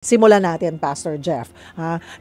Simulan natin, Pastor Jeff,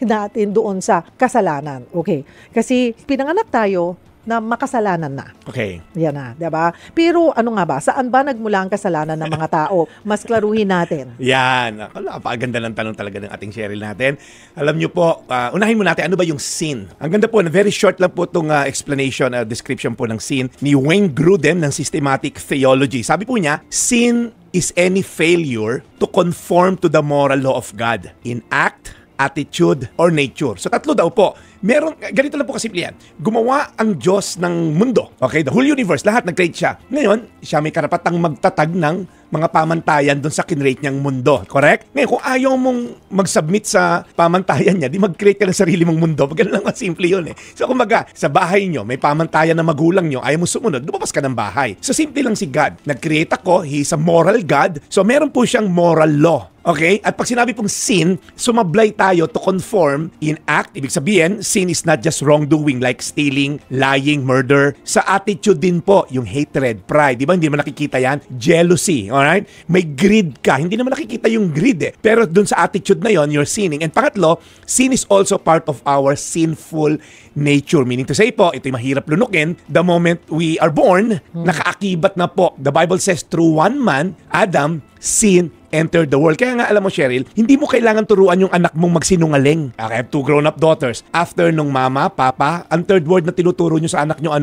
natin doon sa kasalanan. Okay. Kasi pinanganak tayo na makasalanan na. Okay. Yan na, 'di ba? Pero ano nga ba? Saan ba nagmula ang kasalanan ng mga tao? Mas klaruhin natin. Yan. Napakaganda ng tanong talaga ng ating Cheryl natin. Alam niyo po, unahin mo natin, ano ba yung sin? Ang ganda po, very short lang po itong explanation, description po ng sin ni Wayne Grudem ng Systematic Theology. Sabi po niya, sin is any failure to conform to the moral law of God in act, attitude, or nature. So tatlo daw po. Ganito lang po kasimple yan. Gumawa ang Diyos ng mundo. Okay, the whole universe, lahat nag-create siya. Ngayon, siya may karapatang magtatag ng mga pamantayan doon sa kinrate niyang mundo. Correct? Ngayon, kung ayaw mong mag-submit sa pamantayan niya, di mag-create ka ng sarili mong mundo. Ganun lang simple yun eh. So kumaga, sa bahay niyo, may pamantayan na magulang niyo, ayaw mo sumunod, lumabas ka ng bahay. So simple lang si God. Nag-create ako, He is a moral God. So meron po siyang moral law. Okay? At pag sinabi pong sin, sumablay tayo to conform in act. Ibig sabihin, sin is not just wrongdoing like stealing, lying, murder. Sa attitude din po, yung hatred, pride. Di ba? Hindi naman nakikita yan. Jealousy. Alright? May greed ka. Hindi naman nakikita yung greed eh. Pero dun sa attitude na yon, you're sinning. And pangatlo, sin is also part of our sinful nature. Meaning to say po, ito'y mahirap lunukin. The moment we are born, nakaakibat na po. The Bible says, through one man, Adam, sin entered the world. Kaya nga alam mo, Cheryl, hindi mo kailangan turuan yung anak mong magsinungaling. I have two grown-up daughters. After nung mama, papa, ang third word na tinuturo nyo sa anak nyo,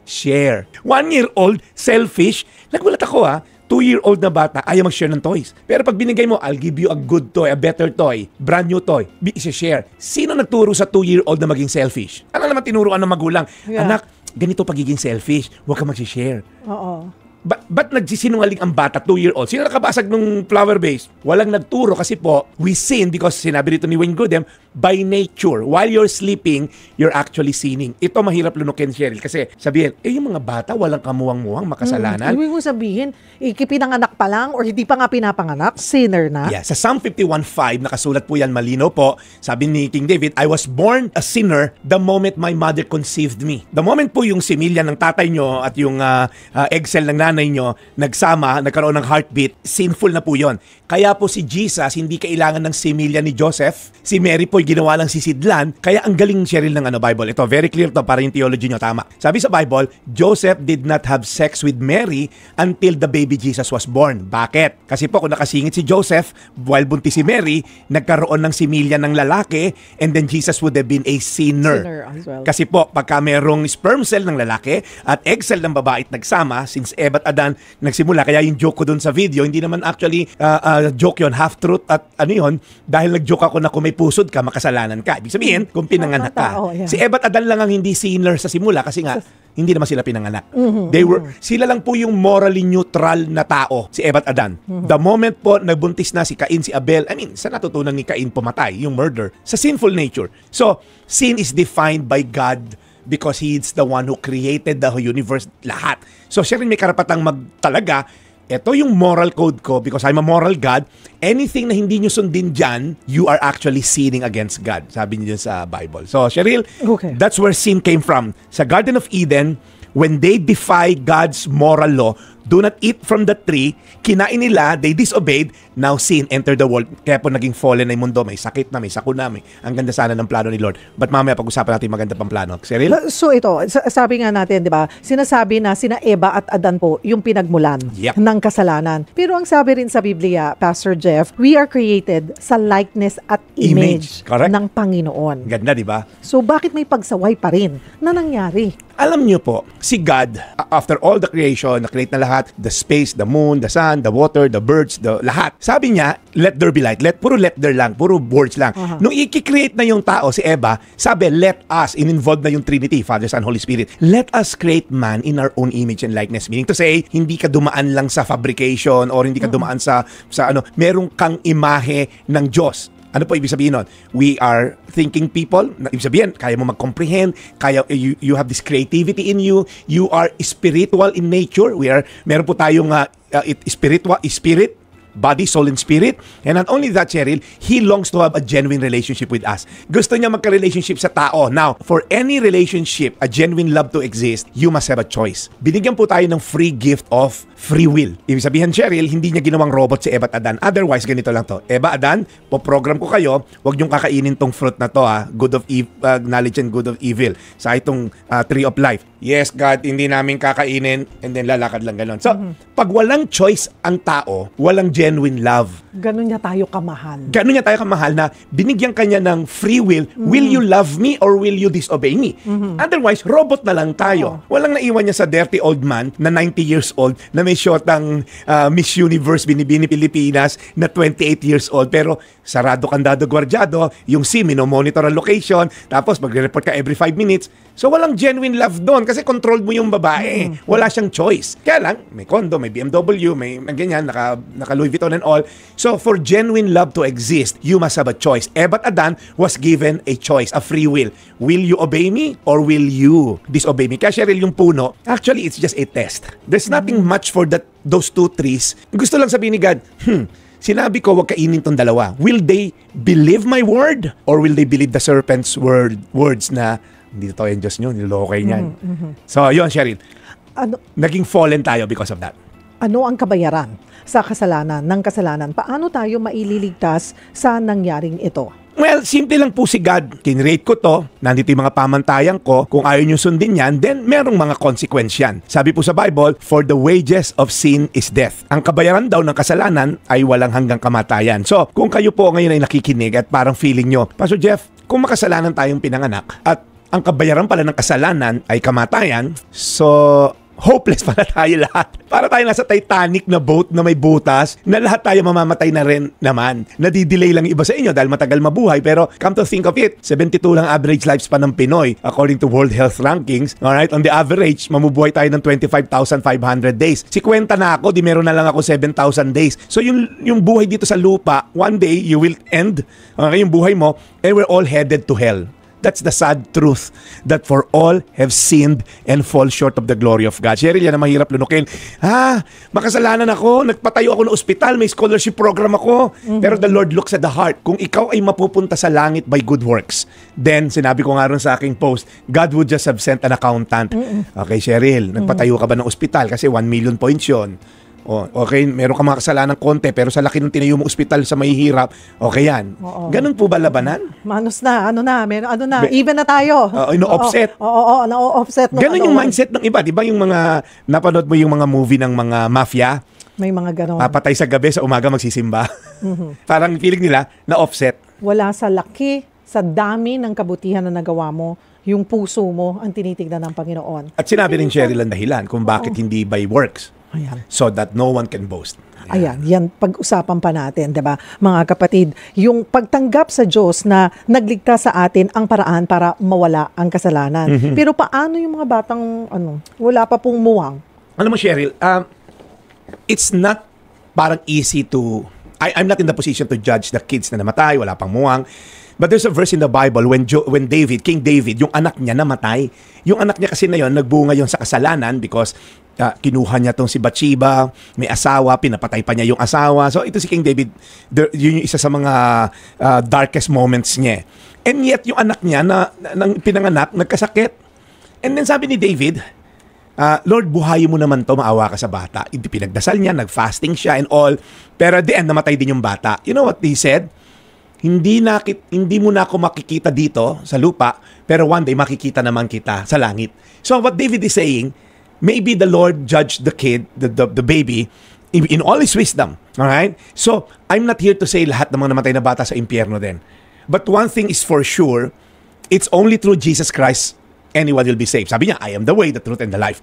share. 1-year-old, selfish. Nagulat ako 2-year-old na bata, ayaw mag-share ng toys. Pero pag binigay mo, I'll give you a good toy, a better toy, brand new toy, isa-share. Sino nagturo sa 2-year-old na maging selfish? Ano naman tinuruan ng magulang? Yeah. Anak, ganito pagiging selfish, huwag ka mag-share. Oo. Ba't nagsisinungaling ang bata, 2-year-old? Sino nakabasag ng flower base? Walang nagturo kasi po, we sin because sinabi dito ni Wayne Grudem, by nature. While you're sleeping, you're actually sinning. Ito mahirap lunukin, Cheryl, kasi sabihin, yung mga bata, walang kamuwang-muwang, makasalanan. Ibig mong sabihin, pinanganak pa lang or hindi pa nga pinapanganak, sinner na? Yeah, sa Psalm 51:5, nakasulat po yan, malino po. Sabi ni King David, I was born a sinner the moment my mother conceived me. The moment po yung similya ng tatay nyo at yung egg cell ng nanay nyo nagsama, nagkaroon ng heartbeat, sinful na po yon. Kaya po si Jesus, hindi kailangan ng similya ni Joseph. Si Mary po ginawa lang sisidlan. Kaya ang galing, Cheryl, ng Bible. Ito, very clear to para yung theology nyo tama. Sabi sa Bible, Joseph did not have sex with Mary until the baby Jesus was born. Bakit? Kasi po kung nakasingit si Joseph, while buntis si Mary, nagkaroon ng similya ng lalaki, and then Jesus would have been a sinner. As well. Kasi po, pagka merong sperm cell ng lalaki at egg cell ng babae nagsama, since Eva at Adan nagsimula, kaya yung joke ko dun sa video, hindi naman actually joke yon, half truth at dahil nag-joke ako na kung may pusod ka, makasalanan ka. Ibig sabihin, kung pinanganak ka. Si Eva at Adan lang ang hindi sinner sa simula kasi nga, hindi naman sila pinanganak. Sila lang po yung morally neutral na tao, si Eva at Adan. The moment po nagbuntis na si Cain, si Abel, sa natutunan ni Cain pumatay, yung murder, sa sinful nature. So, sin is defined by God because He is the one who created the universe, lahat. So, siya rin may karapatang magtalaga, ito yung moral code ko because I'm a moral God. Anything na hindi nyo sundin dyan, you are actually sinning against God. Sabi niyo sa Bible. So, Cheryl, that's where sin came from. Sa Garden of Eden, when they defy God's moral law, do not eat from the tree, kinain nila, they disobeyed, now sin entered the world. Kaya po naging fallen na yung mundo, may sakit na, may sakuna, ang ganda sana ng plano ni Lord. But mamaya pag-usapan natin maganda pang plano. Cheryl? So ito, sabi nga natin, di ba, sinasabi na sina Eva at Adan po yung pinagmulan ng kasalanan. Pero ang sabi rin sa Biblia, Pastor Jeff, we are created sa likeness at image. Ng Panginoon. Ganda, di ba? So bakit may pagsaway pa rin na nangyari? Alam niyo po, si God, after all the creation, na-create na lahat, the space, the moon, the sun, the water, the birds, the lahat. Sabi niya, let there be light. Puro let there lang, puro words lang. Nung i-create na yung tao, si Eva, sabi, let us, involved na yung Trinity, Father, Son, Holy Spirit. Let us create man in our own image and likeness. Meaning to say, hindi ka dumaan lang sa fabrication or hindi ka dumaan sa merong kang imahe ng Diyos. Ano po ibig sabihin nun? We are thinking people. Ibig sabihin, kaya mo mag-comprehend, you have this creativity in you, you are spiritual in nature. Meron po tayong spirit, body, soul, and spirit. And not only that, Cheryl, He longs to have a genuine relationship with us. Gusto niya magka-relationship sa tao. Now, for any relationship, a genuine love to exist, you must have a choice. Binigyan po tayo ng free gift of free will. Ibig sabihin, Cheryl, hindi niya ginawang robot si Eva at Adan. Otherwise, ganito lang to. Eva, Adan, po-program ko kayo, huwag niyong kakainin tong fruit na to, good of knowledge and good of evil. Sa itong tree of life. Yes, God, hindi namin kakainin, and then lalakad lang ganon. So, pag walang choice ang tao, walang genuine love. Ganun niya tayo kamahal. Ganun niya tayo kamahal na binigyan kanya ng free will. Will you love me or will you disobey me? Otherwise, robot na lang tayo. Walang naiwan niya sa dirty old man na 90 years old na may shotang Miss Universe binibini Pilipinas na 28 years old pero sarado kandado gwardyado, yung SIM monitor ang location, tapos magre-report ka every 5 minutes. So walang genuine love doon kasi controlled mo yung babae. Wala siyang choice. Kaya lang, may condo, may BMW, may ganyan, naka Louis Vuitton and all. So for genuine love to exist, you must have a choice. Eva at Adan was given a choice, a free will. Will you obey me or will you disobey me? Kaya Cheryl, yung puno, actually it's just a test. There's nothing much for those two trees. Gusto lang sabihin ni God, sinabi ko wag kainin tong dalawa. Will they believe my word or will they believe the serpent's words na hindi totoo yung Diyos nyo, niloko kayo niyan. So, yun, Cheryl. Naging fallen tayo because of that. Ano ang kabayaran sa kasalanan, ng kasalanan? Paano tayo maililigtas sa nangyaring ito? Well, simple lang po si God. Kinrate ko to, nandito yung mga pamantayan ko. Kung ayaw nyo sundin yan, then merong mga consequence yan. Sabi po sa Bible, for the wages of sin is death. Ang kabayaran daw ng kasalanan ay walang hanggang kamatayan. So, kung kayo po ngayon ay nakikinig at parang feeling nyo, Pastor Jeff, kung makasalanan tayong pinanganak at ang kabayaran pala ng kasalanan ay kamatayan, so hopeless pala tayo lahat. Para tayo nasa Titanic na boat na may butas, na lahat tayo mamamatay na rin naman. Nadidelay lang iba sa inyo dahil matagal mabuhay, pero come to think of it, 72 lang average lifespan ng Pinoy according to World Health Rankings. Alright, on the average, mamubuhay tayo ng 25,500 days. 50 na ako, di meron na lang ako 7,000 days. So yung buhay dito sa lupa, one day you will end, okay, yung buhay mo, and we're all headed to hell. That's the sad truth, that for all have sinned and fall short of the glory of God. Cheryl, yan ang mahirap lunukin. Makasalanan ako, nagpatayo ako ng ospital, may scholarship program ako. Pero the Lord looks at the heart. Kung ikaw ay mapupunta sa langit by good works, then, sinabi ko nga rin sa aking post, God would just have sent an accountant. Okay, Cheryl, nagpatayo ka ba ng ospital? Kasi 1 million points yun. Okay, meron ka mga kasalanan konti, pero sa laki ng tinayo mo ospital sa mahihirap, okay yan. Ganun po ba labanan? Manos na, even na tayo. Ino-offset. Oo, na-offset. Ganun yung mindset ng iba. Di ba yung mga, napanood mo yung mga movie ng mga mafia? May mga ganon. Papatay sa gabi, sa umaga magsisimba. Parang feeling nila, na-offset. Wala sa laki, sa dami ng kabutihan na nagawa mo, yung puso mo ang tinitignan ng Panginoon. At sinabi rin Cheryl ang dahilan kung bakit hindi by works. Ayan. So that no one can boast. Ayan, yan pag-usapan pa natin, 'di ba? Mga kapatid, yung pagtanggap sa Diyos na nagligtas sa atin ang paraan para mawala ang kasalanan. Pero paano yung mga batang wala pa pong muwang? Alam mo, Cheryl, it's not parang easy to I'm not in the position to judge the kids na namatay, wala pang muwang. But there's a verse in the Bible when King David, yung anak niya namatay. Yung anak niya kasi na yon, nagbunga yon sa kasalanan because kinuha niya tong si Bathsheba, may asawa, pinapatay pa niya yung asawa. So ito si King David, yun yung isa sa mga darkest moments niya. And yet yung anak niya na pinanganak, nagkasakit. And then sabi ni David, Lord, buhayin mo naman to, maawa ka sa bata. Hindi pinagdasal niya, nag-fasting siya and all. Pero at the end, namatay din yung bata. You know what he said? Hindi mo na ako makikita dito sa lupa, pero one day makikita naman kita sa langit. So what David is saying, maybe the Lord judged the kid, the baby, in all his wisdom. Alright? So, I'm not here to say lahat ng mga namatay na bata sa impyerno din. But one thing is for sure, it's only through Jesus Christ anyone will be saved. Sabi niya, I am the way, the truth, and the life.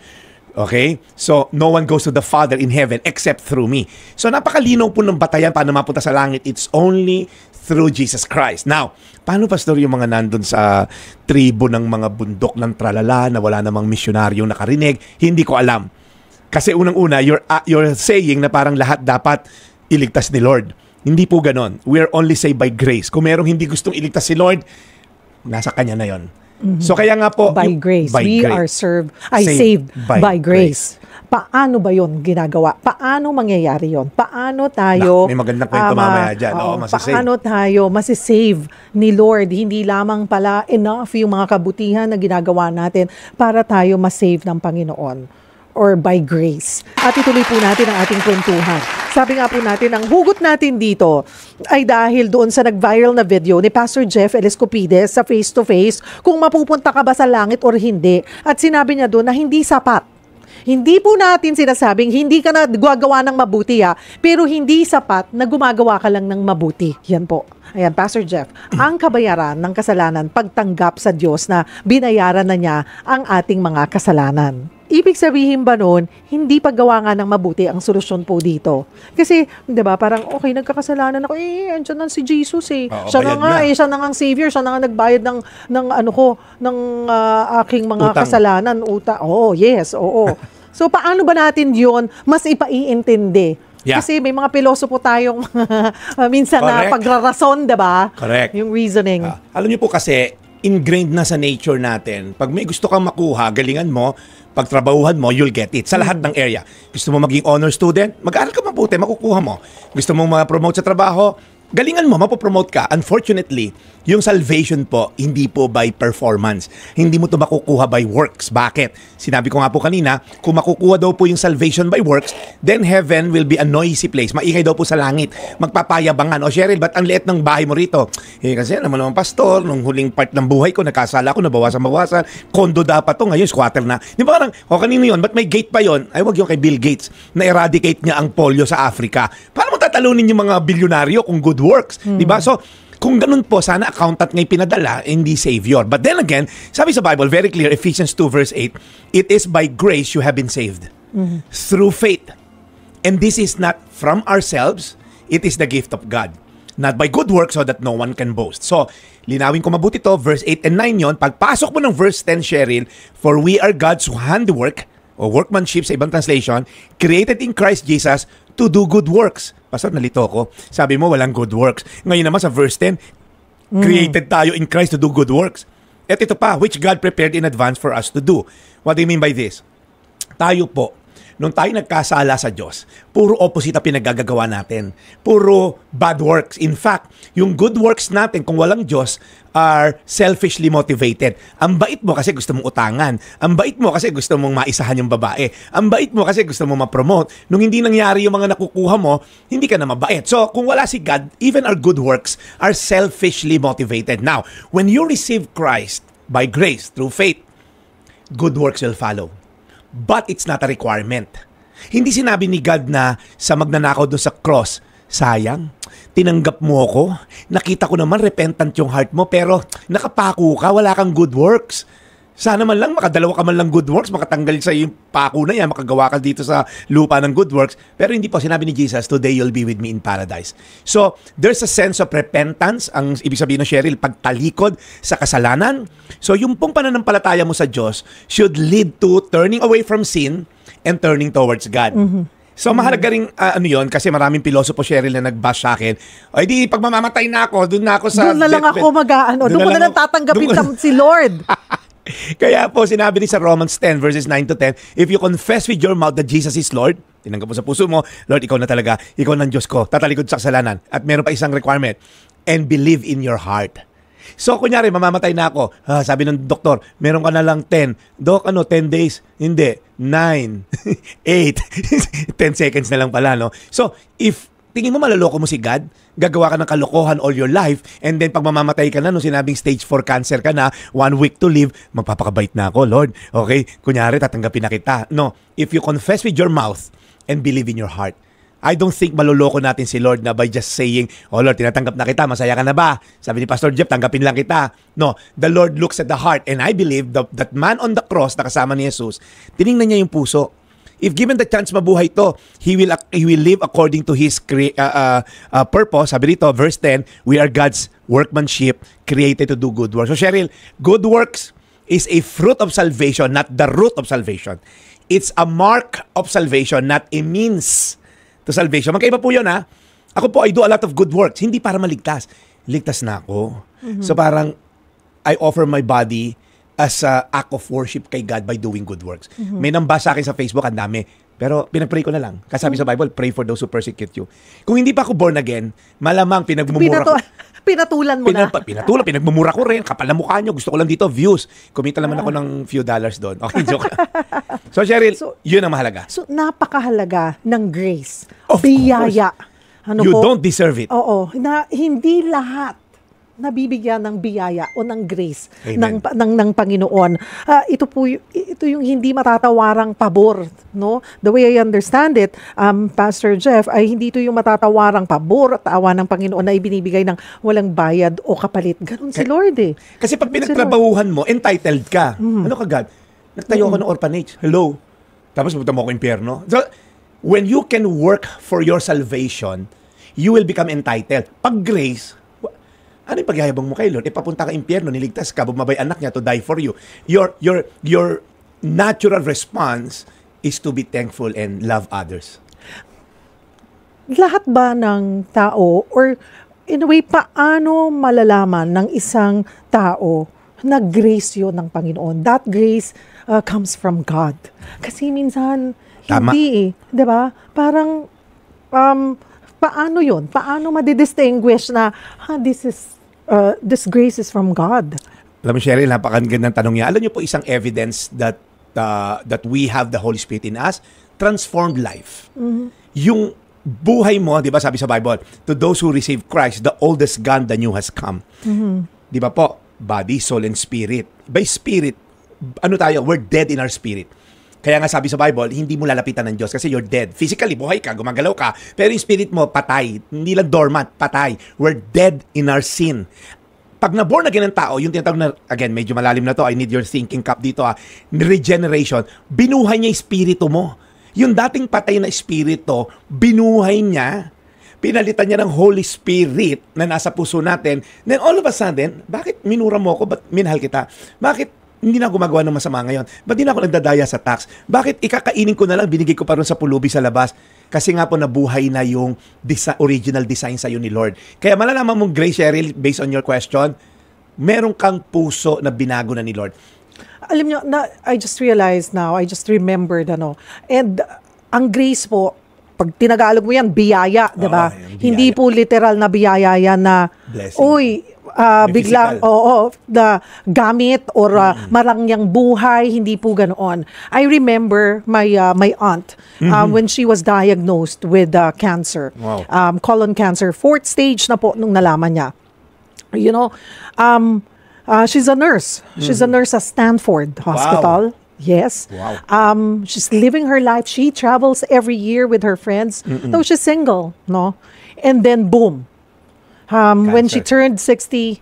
Okay? So, no one goes to the Father in heaven except through me. So, napakalinaw po ng batayan paano mapunta sa langit. It's only through Jesus Christ. Now, paano, Pastor, yung mga nandun sa tribo ng mga bundok ng tralala na wala namang misyonaryong nakarinig? Hindi ko alam. Kasi unang-una, you're saying na parang lahat dapat iligtas ni Lord. Hindi po ganon. We're only saved by grace. Kung merong hindi gustong iligtas si Lord, nasa Kanya na yon. So kaya nga po, by grace. We are saved by grace. Paano ba yon ginagawa? Paano mangyayari yon? Paano tayo... may magandang kwento mamaya dyan. Paano tayo masisave ni Lord? Hindi lamang pala enough yung mga kabutihan na ginagawa natin para tayo masave ng Panginoon. or by grace. At ituloy po natin ang ating kwentuhan. Sabi nga po natin, ang hugot natin dito ay dahil doon sa nag-viral na video ni Pastor Jeff Eliscopides sa face-to-face kung mapupunta ka ba sa langit or hindi. At sinabi niya doon na hindi sapat. Hindi po natin sinasabing hindi ka na gumagawa ng mabuti pero hindi sapat na gumagawa ka lang ng mabuti. Yan po. Ayan, Pastor Jeff, ang kabayaran ng kasalanan, pagtanggap sa Diyos na binayaran na niya ang ating mga kasalanan. Ibig sabihin ba nun, hindi paggawa nga ng mabuti ang solusyon po dito? Kasi, di ba, parang, okay, nagkakasalanan ako, andyan na si Jesus Oo, siya na bayad nga, na. siya na nga ang Savior, siya na nga nagbayad ng aking mga Utang. kasalanan. Yes, oo. So, paano ba natin yun mas ipaiintindi? Yeah. Kasi may mga pilosopo tayong minsan na Correct. pagrarason, diba? Correct. Yung reasoning. Alam niyo po kasi, ingrained na sa nature natin, pag may gusto kang makuha, galingan mo, pagtrabahuhan mo, you'll get it. Sa lahat ng area. Gusto mo maging honor student, mag-aaral ka mabuti, makukuha mo. Gusto mo ma-promote sa trabaho, galingan mo, mapopromote ka. Unfortunately, yung salvation po, hindi po by performance. Hindi mo to makukuha by works. Bakit? Sinabi ko nga po kanina, kung makukuha daw po yung salvation by works, then heaven will be a noisy place. Maingay daw po sa langit. Magpapayabangan. O Cheryl, ba't ang liit ng bahay mo rito? Kasi naman pastor, nung huling part ng buhay ko, nakasala ko, nabawasan-bawasan. Kondo dapat to, ngayon squatter na. Di ba parang, kanino yun? Ba't may gate pa yon? Ay, wag yung kay Bill Gates, na eradicate niya ang polio sa Africa. Paano mo tatalunin yung mga bilyonaryo kung good works? Di ba? So, kung ganun po, sana accountant ngay pinadala, hindi savior. But then again, sabi sa Bible, very clear, Ephesians 2 verse 8, it is by grace you have been saved. Through faith. And this is not from ourselves, it is the gift of God. Not by good works so that no one can boast. So, linawin ko mabuti to, verse 8 and 9 yon. Pagpasok mo ng verse 10, Cheryl, for we are God's handiwork, o workmanship sa ibang translation, created in Christ Jesus to do good works. Pastor, nalito ko. Sabi mo, walang good works. Ngayon naman sa verse 10, created tayo in Christ to do good works. At ito pa, which God prepared in advance for us to do. What do you mean by this? Tayo po, nung tayo nagkasala sa Diyos, puro opposite ang pinagagagawa natin. Puro bad works. In fact, yung good works natin, kung walang Diyos, are selfishly motivated. Ang bait mo kasi gusto mong utangan. Ang bait mo kasi gusto mong maisahan yung babae. Ang bait mo kasi gusto mong ma-promote. Nung hindi nangyari yung mga nakukuha mo, hindi ka na mabait. So, kung wala si God, even our good works are selfishly motivated. Now, when you receive Christ by grace, through faith, good works will follow. But it's not a requirement. Hindi sinabi ni God na sa magnanakaw doon sa cross, sayang, tinanggap mo ako, nakita ko naman repentant yung heart mo, pero nakapako ka, wala kang good works. Sana man lang, makadalawa ka man lang good works, makatanggal sa yung pako na yan, makagawa ka dito sa lupa ng good works. Pero hindi po, sinabi ni Jesus, today you'll be with me in paradise. So, there's a sense of repentance, ang ibig sabihin ng Cheryl, pagtalikod sa kasalanan. So, yung pong pananampalataya mo sa Diyos should lead to turning away from sin and turning towards God. So, mahalaga rin, yun, kasi maraming pilosopo, Cheryl, na nag-bash sa akin. Ay, di, pag mamamatay na ako, doon na ako sa... Doon na lang ako doon ko na lang tatanggapin si Lord. Kaya po, sinabi ni sa Romans 10 verses 9 to 10, if you confess with your mouth that Jesus is Lord, tinanggap mo sa puso mo, Lord, ikaw na talaga, ikaw ng Diyos ko, tatalikod sa kasalanan. At meron pa isang requirement, and believe in your heart. So, kunyari, mamamatay na ako. Sabi ng doktor, meron ka na lang 10. Dok, 10 days? Hindi. 9. 8. 10 seconds na lang pala, no? So, if tingin mo maloloko mo si God, gagawa ka ng kalokohan all your life, and then pag mamamatay ka na, nung sinabing stage 4 cancer ka na, 1 week to live, magpapakabait na ako, Lord. Okay? Kunyari, tatanggapin na kita. No. If you confess with your mouth and believe in your heart, I don't think maloloko natin si Lord na by just saying, oh Lord, tinatanggap na kita, masaya ka na ba? Sabi ni Pastor Jeff, tanggapin lang kita. No, the Lord looks at the heart, and I believe that man on the cross na kasama ni Jesus, tiningnan niya yung puso. If given the chance mabuhay to, he will live according to his purpose. Sabi dito, verse 10, we are God's workmanship created to do good works. So Cheryl, good works is a fruit of salvation, not the root of salvation. It's a mark of salvation, not a means to salvation. Magkaiba po yun, ha? Ako po, I do a lot of good works. Hindi para maligtas. Ligtas na ako. So parang, I offer my body as a act of worship kay God by doing good works. May nambasa sa akin sa Facebook, ang dami. Pero pinag-pray ko na lang. Kasi sabi sa Bible, pray for those who persecute you. Kung hindi pa ako born again, malamang pinagmumura ko. Pinatulan mo na. Pinatulan, pinagmumura ko rin. Kapal na mukha nyo. Gusto ko lang dito, views. Kumita naman ako ng few dollars doon. Okay, joke. So, Cheryl, yun ang mahalaga. So, napakahalaga ng grace. Of biyaya. Ano you po? don't deserve it. Oo. Na hindi lahat nabibigyan ng biyaya o ng grace ng Panginoon. Ito yung hindi matatawarang pabor, no? The way I understand it, Pastor Jeff, ay hindi ito yung matatawarang pabor at awa ng Panginoon na ibinibigay ng walang bayad o kapalit. Ganun si Lord eh. Kasi pag pinagtrabahuhan mo, entitled ka. Ano ka, God? Nagtayo ako ng orphanage. Hello? Tapos punta mo ako impyerno. So, when you can work for your salvation, you will become entitled. Pag grace, ano yung pagyayabang mo kay Lord? Papunta ka impyerno, niligtas ka, bumabay anak niya to die for you. Your natural response is to be thankful and love others. Lahat ba ng tao, or in a way, paano malalaman ng isang tao na grace yun ng Panginoon? That grace comes from God. Kasi minsan, Tama. hindi eh. Diba? Parang, paano yun? Paano madidistinguish na, this grace is from God? Alam mo, Cheryl, napakagandang tanong niya. Alam niyo po isang evidence that we have the Holy Spirit in us, transformed life. Yung buhay mo, di ba sabi sa Bible, to those who receive Christ, the old is gone, the new has come. Di ba po? Body, soul, and spirit. By spirit, ano tayo? We're dead in our spirit. Kaya nga sabi sa Bible, hindi mo lalapitan ng Diyos kasi you're dead. Physically, buhay ka, gumagalaw ka. Pero yung spirit mo, patay. Hindi lang dormant, patay. We're dead in our sin. Pag na-born again ng tao, yung tinatawag na, again, medyo malalim na to, I need your thinking cap dito, regeneration, binuhay niya yung spirito mo. Yung dating patay na spirito, binuhay niya, pinalitan niya ng Holy Spirit na nasa puso natin. Then all of a sudden, bakit minura mo ako? Ba't minahal kita? Bakit hindi na gumagawa ng masama ngayon? Ba't di na ako nagdadaya sa tax? Bakit ikakainin ko na lang, binigay ko pa rin sa pulubi sa labas? Kasi nga po nabuhay na yung original design sa'yo ni Lord. Kaya malalaman mong grace, Cheryl, based on your question, meron kang puso na binago na ni Lord. Alam nyo, I just realized now, I just remembered, and ang grace po, pag tinagalog mo yan, biyaya, di ba? Hindi po literal na biyaya yan na, blessing. Biglang, the gamit or marangyang buhay, hindi po ganoon. I remember my aunt, when she was diagnosed with cancer, colon cancer, 4th stage na po nung nalaman niya. You know, she's a nurse. She's a nurse at Stanford Hospital. Wow. Yes. Wow. She's living her life. She travels every year with her friends. Though she's single, no? And then boom. When she turned 60,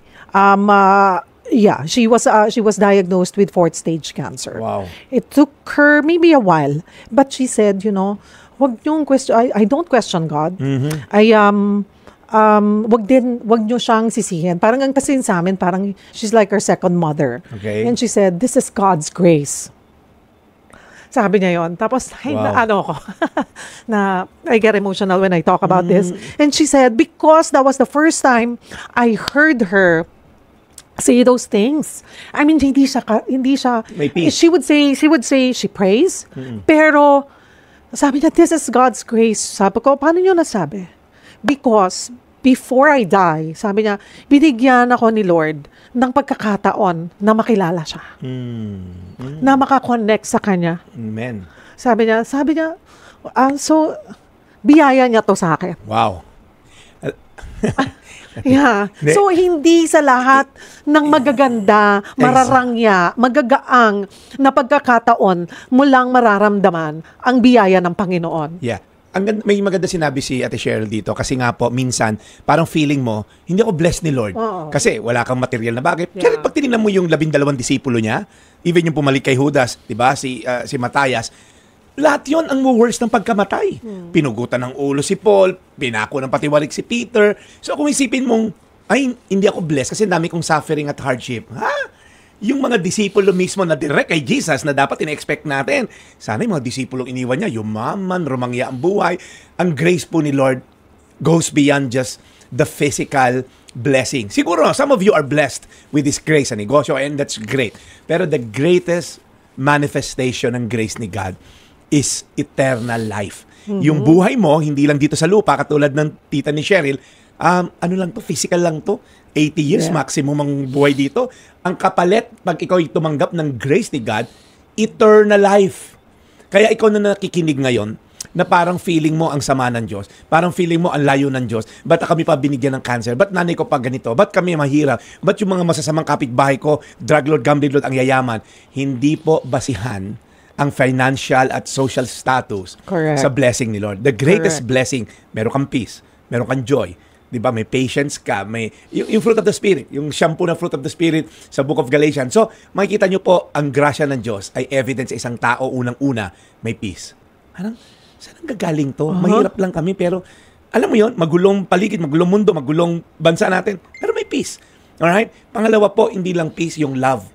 she was diagnosed with 4th stage cancer. Wow. It took her maybe a while, but she said, wag niyong question. I don't question God. Wag niyo siyang sisihin. Parang ang kasi sa amin, parang she's like her second mother. Okay. And she said, this is God's grace. Sabi niya yon. Tapos, na I get emotional when I talk about this. And she said, because that was the first time I heard her say those things. I mean, hindi siya may peace. She would say she prays, pero sabi niya, this is God's grace. Sabi ko, paano niyo nasabi? Because before I die, sabi niya, binigyan ako ni Lord ng pagkakataon na makilala siya. Na makakonect sa Kanya. Amen. Sabi niya, so, biyaya niya to sa akin. Wow. Yeah. So, hindi sa lahat ng magaganda, mararangya, magagaang na pagkakataon mo lang mararamdaman ang biyaya ng Panginoon. Yeah. May maganda sinabi si Ate Cheryl dito kasi nga po, minsan, parang feeling mo, hindi ako blessed ni Lord. Kasi wala kang material na bagay. Kaya pag tinignan mo yung 12 disipulo niya, even yung pumalik kay Judas, diba? Si Matthias, lahat yon ang worst ng pagkamatay. Pinugutan ng ulo si Paul, pinako ng patiwarik si Peter. So kung isipin mong, ay, hindi ako blessed kasi dami kong suffering at hardship. Ha? Yung mga disipulo mismo na direct kay Jesus na dapat ina-expect natin. Sana yung mga disipulong iniwan niya, yumaman, rumangya ang buhay. Ang grace po ni Lord goes beyond just the physical blessing. Siguro, some of you are blessed with this grace sa negosyo and that's great. Pero the greatest manifestation ng grace ni God is eternal life. Yung buhay mo, hindi lang dito sa lupa, katulad ng tita ni Cheryl, ano lang to, physical lang to. 80 years maximum ang buhay dito. Ang kapalit, pag ikaw ay tumanggap ng grace ni God, eternal life. Kaya ikaw na nakikinig ngayon, na parang feeling mo ang sama ng Diyos, parang feeling mo ang layo ng Diyos, ba't kami pa binigyan ng cancer, ba't nanay ko pa ganito, ba't kami mahirap, ba't yung mga masasamang kapitbahay ko, drug lord, gambling lord, ang yayaman. Hindi po basihan ang financial at social status sa blessing ni Lord. The greatest blessing, meron kang peace, meron kang joy, di ba? May patience ka, may yung fruit of the Spirit, yung shampoo na fruit of the Spirit sa Book of Galatians. So, makikita nyo po, ang grasya ng Diyos ay evidence sa isang tao, unang-una, may peace. Parang, saan ang gagaling to? Mahirap lang kami, pero alam mo yon, magulong paligid, magulong mundo, magulong bansa natin, pero may peace. Alright? Pangalawa po, hindi lang peace, yung love.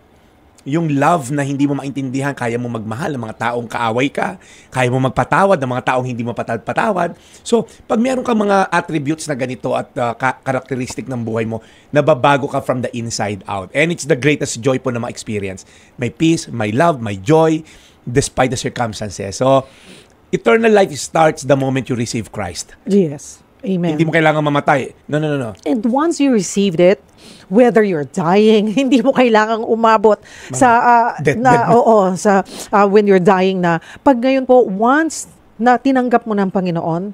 Yung love na hindi mo maintindihan, kaya mo magmahal ng mga taong kaaway ka, kaya mo magpatawad ng mga taong hindi mo patawad. So, pag meron kang mga attributes na ganito at characteristic ng buhay mo, nababago ka from the inside out. And it's the greatest joy po na ma-experience. May peace, may love, may joy, despite the circumstances. So, eternal life starts the moment you receive Christ. Yes. Amen. Hindi mo kailangan mamatay. No. And once you received it, whether you're dying, hindi mo kailangang umabot sa when you're dying na. Pag ngayon po, once na tinanggap mo ng Panginoon,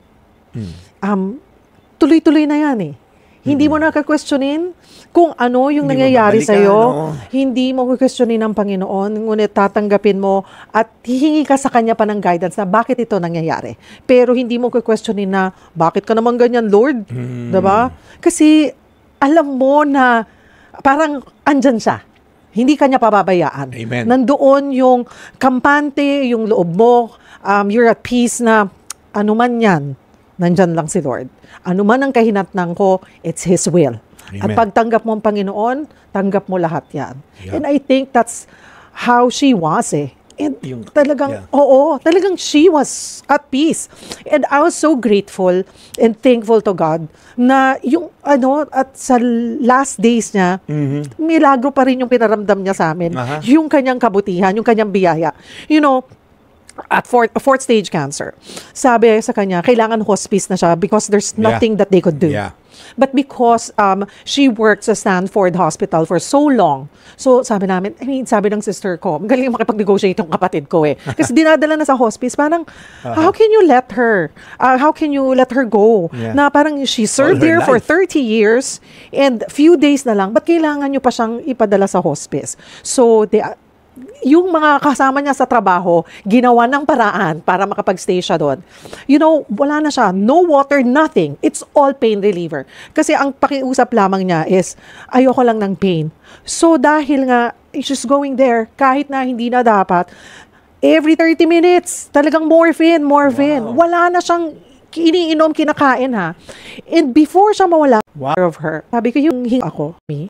tuloy-tuloy na yan eh. Hindi mo na ka-questionin kung ano yung nangyayari sa'yo. Hindi mo ka-questionin ng Panginoon, ngunit tatanggapin mo at hihingi ka sa Kanya pa ng guidance na bakit ito nangyayari. Pero hindi mo ka-questionin na, bakit ka naman ganyan, Lord? Diba? Kasi alam mo na parang andyan siya. Hindi Kanya pababayaan. Amen. Nandoon yung kampante, yung loob mo, you're at peace na ano man yan, nandyan lang si Lord. Ano man ang kahinatnan ko, it's His will. Amen. At pagtanggap mo ang Panginoon, tanggap mo lahat yan. Yeah. And I think that's how she was eh. And talagang, talagang she was at peace. And I was so grateful and thankful to God na yung at sa last days niya, milagro pa rin yung pinaramdam niya sa amin. Yung kanyang kabutihan, yung kanyang biyaya. You know, at fourth stage cancer. Sabi sa kanya, kailangan hospice na siya because there's nothing that they could do. Yeah. But because she worked sa Stanford Hospital for so long, so sabi namin, sabi ng sister ko, magaling makipag-negotiate yung kapatid ko eh. Kasi dinadala na sa hospice, parang, how can you let her go? Yeah. Na parang she served there for 30 years and few days na lang, ba't kailangan nyo pa siyang ipadala sa hospice? So, yung mga kasama niya sa trabaho, ginawa ng paraan para makapag-stay siya doon. You know, wala na siya. No water, nothing. It's all pain reliever. Kasi ang pakiusap lamang niya is, ayoko lang ng pain. So dahil nga, she's going there, kahit na hindi na dapat, every 30 minutes, talagang morphine. Wow. Wala na siyang iniinom, kinakain ha. And before siya mawala of her, sabi ko yung hinga ako, me,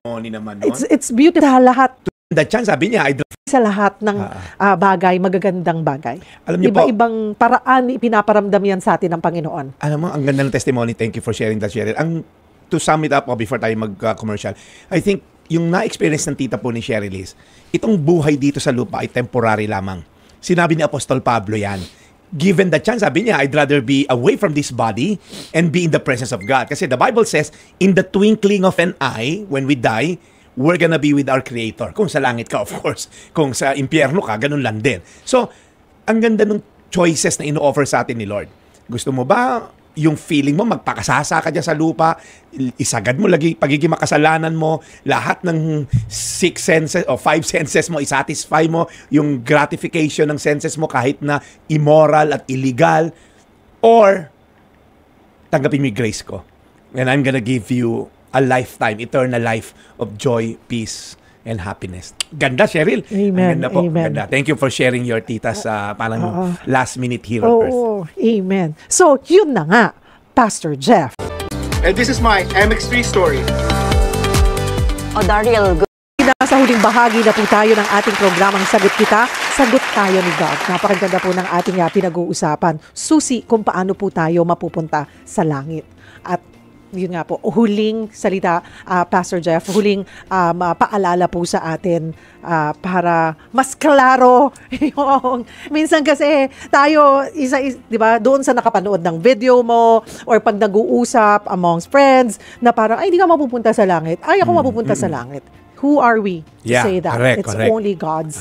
it's beautiful lahat. That chance, sabi niya, sa lahat ng bagay, magagandang bagay. Alam niyo Iba-ibang paraan, pinaparamdam yan sa atin ng Panginoon. Alam mo, ang ganda ng testimony. Thank you for sharing that, Cheryl. To sum it up, before tayo mag-commercial, I think, yung na-experience ng tita po ni Cheryl is, itong buhay dito sa lupa ay temporary lamang. Sinabi ni Apostol Pablo yan. Given the chance, sabi niya, I'd rather be away from this body and be in the presence of God. Kasi the Bible says, in the twinkling of an eye, when we die, we're gonna be with our Creator. Kung sa langit ka, of course. Kung sa impyerno ka, ganun lang din. So, ang ganda ng choices na ino-offer sa atin ni Lord. Gusto mo ba yung feeling mo, magpakasasa ka dyan sa lupa, isagad mo lagi, pagiging makasalanan mo, lahat ng 6 senses o 5 senses mo, isatisfy mo yung gratification ng senses mo kahit na immoral at illegal, or tanggapin mo yung grace ko. And I'm gonna give you a lifetime, eternal life of joy, peace, and happiness. Ganda, Cheryl. Amen. Ganda po. Amen. Ganda. Thank you for sharing your tita's parang last minute here on earth. Amen. So, yun na nga, Pastor Jeff. And this is my MX3 story. Daryl, Sa huling bahagi na po tayo ng ating programang Sagot Kita, Sagot Tayo ni God. Napakaganda po ng ating pinag-uusapan. Susi kung paano po tayo mapupunta sa langit. At yun nga po, huling salita, Pastor Jeff, huling paalala po sa atin para mas klaro yung, minsan kasi tayo, di ba, doon sa nakapanood ng video mo or pag nag-uusap amongst friends na parang, ay, di ka mapupunta sa langit. Ay, ako mapupunta sa langit. Who are we to say that? It's only God's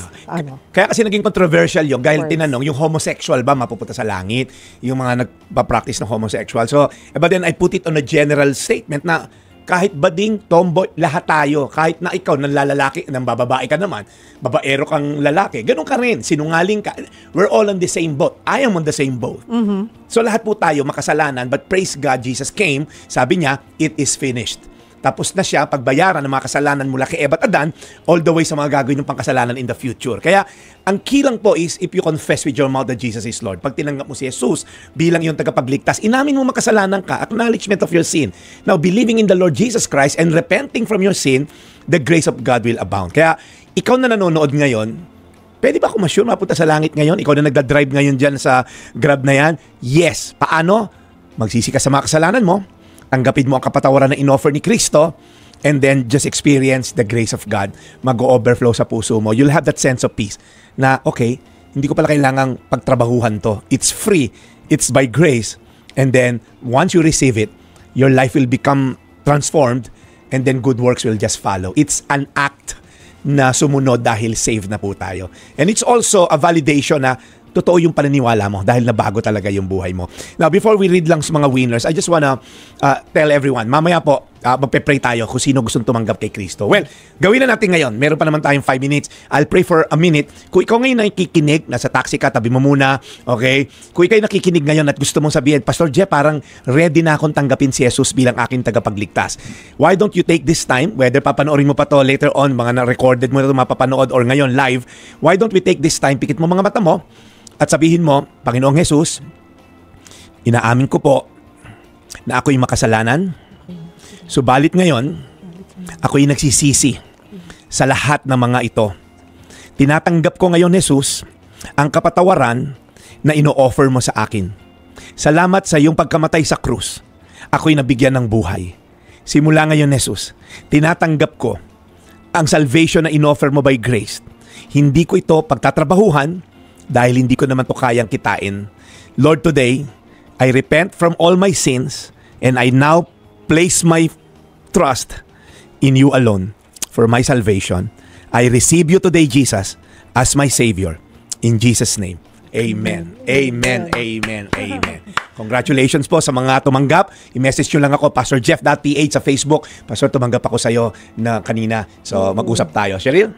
Kaya kasi naging controversial yung dahil tinanong, yung homosexual ba mapupunta sa langit? Yung mga nagpa-practice ng homosexual. So, but then I put it on a general statement na kahit bading, tomboy, lahat tayo, kahit na ikaw nanlalalaki, nang bababae ka naman, babaero kang lalaki, ganun ka rin, sinungaling ka, we're all on the same boat. I am on the same boat. So lahat po tayo makasalanan, but praise God, Jesus came, sabi niya, it is finished. Tapos na siya pagbayaran ng mga kasalanan mula kay Eva at Adan all the way sa mga gagawin ng pangkasalanan in the future. Kaya ang key lang po is if you confess with your mouth that Jesus is Lord. Pag tinanggap mo si Jesus bilang iyong tagapagligtas, inamin mo makasalanan ka, acknowledgement of your sin. Now, believing in the Lord Jesus Christ and repenting from your sin, the grace of God will abound. Kaya ikaw na nanonood ngayon, pwede ba ako ma-sure mapunta sa langit ngayon? Ikaw na nagda-drive ngayon dyan sa Grab na yan? Yes. Paano? Magsisi ka sa mga kasalanan mo, tanggapin mo ang kapatawaran na inoffer ni Kristo, and then just experience the grace of God. Mag-overflow sa puso mo. You'll have that sense of peace na, okay, hindi ko pala kailangang pagtrabahuhan to. It's free. It's by grace. And then, once you receive it, your life will become transformed, and then good works will just follow. It's an act na sumunod dahil saved na po tayo. And it's also a validation na totoo yung paniniwala mo dahil nabago talaga yung buhay mo. Now, before we read lang sa mga winners, I just wanna tell everyone, mamaya po, magpe-pray tayo kung sino gustong tumanggap kay Kristo. Well, gawin na natin ngayon. Meron pa naman tayong 5 minutes. I'll pray for a minute. Kung ikaw ngayon nakikinig, nasa taxi ka, tabi mo muna, okay? Kung ikaw nakikinig ngayon at gusto mong sabihin, Pastor Jeff, parang ready na akong tanggapin si Jesus bilang aking tagapagligtas. Why don't you take this time, whether papanoorin mo pa to later on, mga na-recorded mo na ito mapapanood or ngayon live, why don't we take this time, pikit mo mga mata mo, at sabihin mo, Panginoong Jesus, inaamin ko po na ako'y makasalanan. Subalit ngayon, ako'y nagsisisi sa lahat ng mga ito. Tinatanggap ko ngayon, Jesus, ang kapatawaran na ino-offer mo sa akin. Salamat sa iyong pagkamatay sa krus. Ako'y nabigyan ng buhay. Simula ngayon, Jesus, tinatanggap ko ang salvation na in-offer mo by grace. Hindi ko ito pagtatrabahuhan, dahil hindi ko naman to kayang kitain. Lord, today, I repent from all my sins and I now place my trust in you alone for my salvation. I receive you today, Jesus, as my Savior. In Jesus' name, amen. Amen. Amen. Amen. Congratulations po sa mga tumanggap. I-message nyo lang ako, PastorJeff.ph sa Facebook. Pastor, tumanggap ako sa'yo na kanina. So, mag-usap tayo. Cheryl?